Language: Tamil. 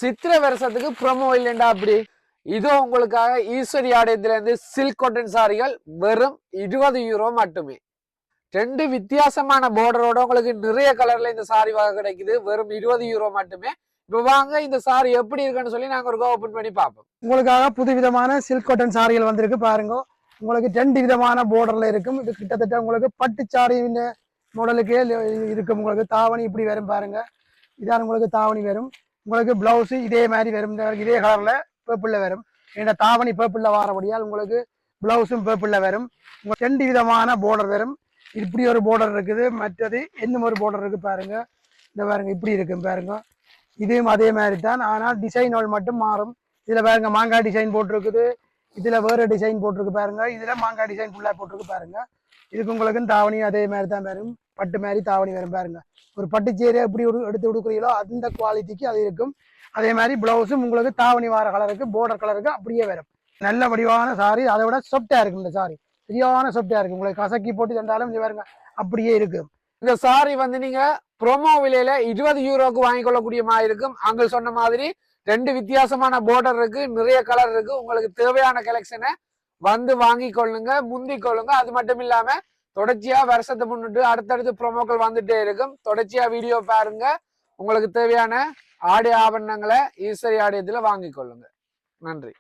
சித்திரை வருஷத்துக்கு ப்ரோமோ இல்லைண்டா அப்படி இதோ உங்களுக்காக ஈஸ்வரி ஆலயத்துல இருந்து சில்க் காட்டன் சாரிகள் வெறும் 20 யூரோ மட்டுமே. 2 வித்தியாசமான பார்டரோட உங்களுக்கு நிறைய கலர்ல இந்த சாரி வகை கிடைக்குது. வெறும் 20 யூரோ மட்டுமே. இப்ப வாங்க இந்த சாரி எப்படி இருக்குன்னு சொல்லி நாங்க ஒரு ஓபன் பண்ணி பார்ப்போம். உங்களுக்காக புதுவிதமான சில்க் காட்டன் சாரிகள் வந்திருக்கு பாருங்க. உங்களுக்கு 2 விதமான பார்டர்ல இருக்கும். இது கிட்டத்தட்ட உங்களுக்கு பட்டு சாரி மாடலுக்கே இருக்கும். உங்களுக்கு தாவணி இப்படி வரும் பாருங்க. இதான் உங்களுக்கு தாவணி வரும். உங்களுக்கு பிளவுஸ் இதே மாதிரி வரும். இதே கலர்ல பேர்பிள்ல வரும். இந்த தாவணி பேர்பிள்ல வாரபடியால் உங்களுக்கு பிளவுஸும் பேர்பிள்ல வரும். 2 விதமான பார்டர் வரும். இப்படி ஒரு பார்டர் இருக்குது, மற்றது இன்னும் ஒரு பார்டர் இருக்கு பாருங்க. இந்த பாருங்க இப்படி இருக்கும் பாருங்க. இதுவும் அதே மாதிரி தான், ஆனால் டிசைன்கள் மட்டும் மாறும். இதுல பாருங்க மாங்காய் டிசைன் போட்டிருக்குது, இதுல வேற டிசைன் போட்டிருக்கு பாருங்க. இதுல மாங்காய் டிசைன் ஃபுல்லா போட்டிருக்கு பாருங்க. இதுக்கு உங்களுக்கு தாவணி அதே மாதிரி தான் வரும். பட்டு மாதிரி தாவணி வரும் பாருங்க. ஒரு பட்டு சேரியை எப்படி எடுத்து கொடுக்குறீங்களோ அந்த குவாலிட்டிக்கு அது இருக்கும். அதே மாதிரி பிளவுஸும் உங்களுக்கு தாவணி வார கலருக்கு பார்டர் கலருக்கு அப்படியே வரும். நல்ல வடிவான சாரி, அதை விட சொப்டா இருக்கும். இந்த சாரி சரியான சொப்டா இருக்கு. உங்களுக்கு கசக்கி போட்டு தந்தாலும் இது பாருங்க அப்படியே இருக்கும். இந்த சாரி வந்து நீங்க ப்ரோமோ விலையில 20 யூரோக்கு வாங்கிக்கொள்ளக்கூடிய மாதிரி இருக்கும். அங்க சொன்ன மாதிரி 2 வித்தியாசமான பார்டர் இருக்கு, நிறைய கலர் இருக்கு. உங்களுக்கு தேவையான கலெக்ஷனை வந்து வாங்கி கொள்ளுங்க, முந்தி கொள்ளுங்க. அது மட்டும் இல்லாம தொடர்ச்சியா வருஷத்தை முன்னிட்டு அடுத்தடுத்து ப்ரோமோக்கள் வந்துட்டே இருக்கும். தொடர்ச்சியா வீடியோ பாருங்க. உங்களுக்கு தேவையான ஆடை ஆபரணங்களை ஈஸ்வரி ஆலயத்துல வாங்கி கொள்ளுங்க. நன்றி.